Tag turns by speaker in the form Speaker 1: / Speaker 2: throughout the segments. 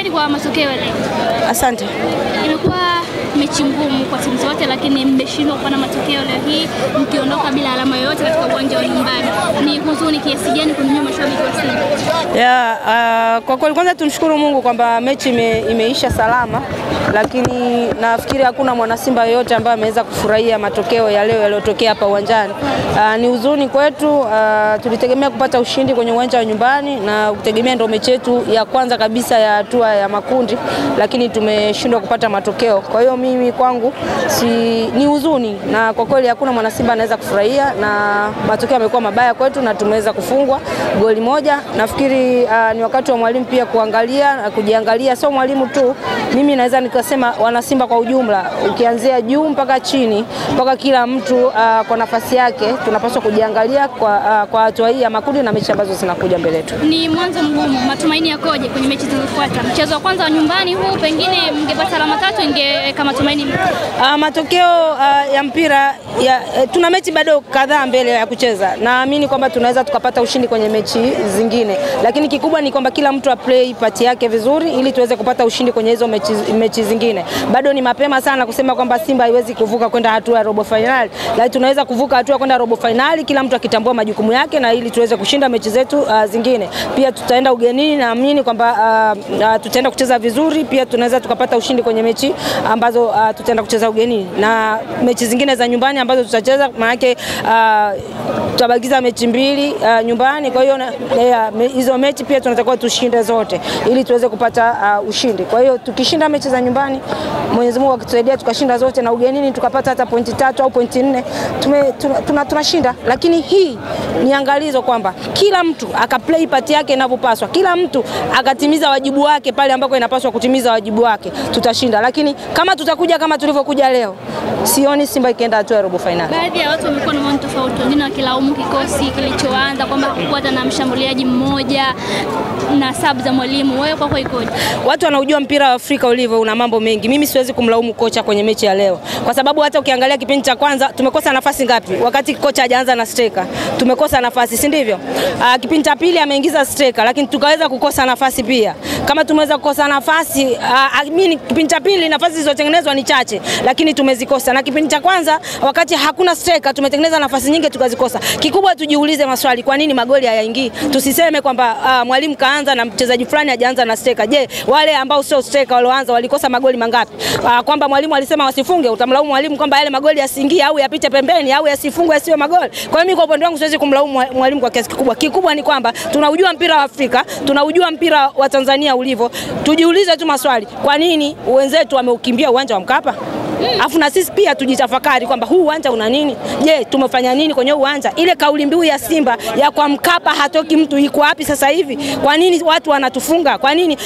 Speaker 1: Hongera kwa matokeo leo.
Speaker 2: Asante.
Speaker 1: Imekuwa mechi ngumu kwa timu zote, lakini mmeshindwa kupata matokeo leo hii mkiondoka bila alama yoyote katika uwanja wa nyumbani. Ni huzuni kiasi gani kwa mashabiki wa Simba?
Speaker 2: Kwa kweli kwanza tumshukuru Mungu kwamba mechi imeisha salama, lakini nafikiri hakuna mwana Simba yoyote ambaye ameweza kufurahia matokeo ya leo yaliyotokea hapa uwanjani. Ni huzuni kwetu, tulitegemea kupata ushindi kwenye uwanja wa nyumbani na kutegemea ndio mechi yetu ya kwanza kabisa ya hatua ya makundi, lakini tumeshindwa kupata matokeo. Kwa hiyo mimi kwangu ni huzuni, na kwa kweli hakuna mwana Simba anaweza kufurahia, na matokeo yamekuwa mabaya kwetu na tumeweza kufungwa goli moja. Nafikiri ni wakati wa mwalimu pia kuangalia na kujiangalia, sio mwalimu tu, mimi naweza nikasema wana Simba kwa ujumla, ukianzia juu mpaka chini, mpaka kila mtu kwa nafasi yake tunapaswa kujiangalia kwa hatua hii ya makundi na mechi ambazo zinakuja mbele yetu.
Speaker 1: Ni mwanzo mgumu, matumaini yakoje kwenye mechi zinazofuata? Mchezo wa kwanza wa nyumbani huu pengine mngepata alama 3 ingeweka matumaini.
Speaker 2: Matokeo ya mpira tuna mechi bado kadhaa mbele ya kucheza. Naamini kwamba tunaweza tukapata ushindi kwenye mechi zingine, lakini kikubwa ni kwamba kila mtu aplay part yake vizuri ili tuweze kupata ushindi kwenye hizo mechi zingine. Bado ni mapema sana kusema kwamba Simba haiwezi kuvuka kwenda hatua ya robo finali, lakini tunaweza kuvuka hatua kwenda robo finali kila mtu akitambua majukumu yake, na ili tuweze kushinda mechi zetu zingine. Pia tutaenda ugenini, naamini kwamba tutaenda kucheza vizuri, pia tunaweza tukapata ushindi kwenye mechi ambazo tutaenda kucheza ugenini, na mechi zingine za nyumbani ambazo tutacheza, maana yake tutabakiza mechi 2 nyumbani. Kwa hiyo hizo mechi pia tunatakiwa tushinde zote ili tuweze kupata ushindi. Kwa hiyo tukishinda mechi za nyumbani, Mwenyezi Mungu akitusaidia tukashinda zote, na ugenini tukapata hata pointi 3 au pointi 4, tunashinda. Lakini hii ni angalizo kwamba kila mtu akaplay part yake inavyopaswa, kila mtu akatimiza wajibu wake pale ambako inapaswa kutimiza wajibu wake, tutashinda. Lakini kama tutakuja kama tulivyokuja leo, sioni Simba ikienda hatua ya robo finali.
Speaker 1: Baadhi ya watu wamekuwa na maoni tofauti, wengine wakilaumu kikosi kilichoanza kwamba hakukuwa na mshambuliaji mmoja na sababu za mwalimu. Wewe kwako ikoje?
Speaker 2: Watu wanaujua mpira wa Afrika ulivyo, una mambo mengi. Mimi siwezi kumlaumu kocha kwenye mechi ya leo, kwa sababu hata ukiangalia kipindi cha kwanza tumekosa nafasi ngapi wakati kocha hajaanza na striker? Tumekosa nafasi, si ndivyo? Kipindi cha pili ameingiza striker, lakini tukaweza kukosa nafasi pia. Kama tumeweza kukosa nafasi, mimi kipindi cha pili nafasi zilizotengenezwa ni chache, lakini tumezikosa. Na kipindi cha kwanza wakati hakuna striker tumetengeneza nafasi nyingi tukazikosa. Kikubwa tujiulize maswali, kwa nini magoli hayaingii? Tusiseme kwamba mwalimu kaanza na mchezaji fulani hajaanza na striker. Je, wale ambao sio striker walioanza walikosa magoli mangapi? Kwamba mwalimu alisema wasifunge, utamlaumu mwalimu kwamba yale magoli yasiingie au yapite pembeni au yasifungwe yasiwe magoli? Kwa hiyo mimi kwa upande wangu siwezi kumlaumu mwalimu kwa kiasi kikubwa. Kikubwa ni kwamba tunaujua mpira wa Afrika, tunaujua mpira wa Tanzania ulivyo. Tujiulize tu maswali, kwa nini wenzetu wameukimbia uwanja wa Mkapa? Afu na sisi pia tujitafakari kwamba huu uwanja una nini? Je, tumefanya nini kwenye uwanja? Ile kauli mbiu ya Simba ya kwa Mkapa hatoki mtu iko wapi sasa hivi? Kwa nini watu wanatufunga? Kwa nini?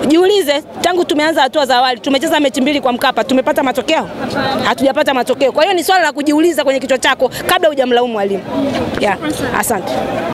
Speaker 2: Jiulize, tangu tumeanza hatua za awali tumecheza mechi 2 kwa Mkapa, tumepata matokeo? Hatujapata matokeo. Kwa hiyo ni swala la kujiuliza kwenye kichwa chako kabla hujamlaumu mwalimu. Asante.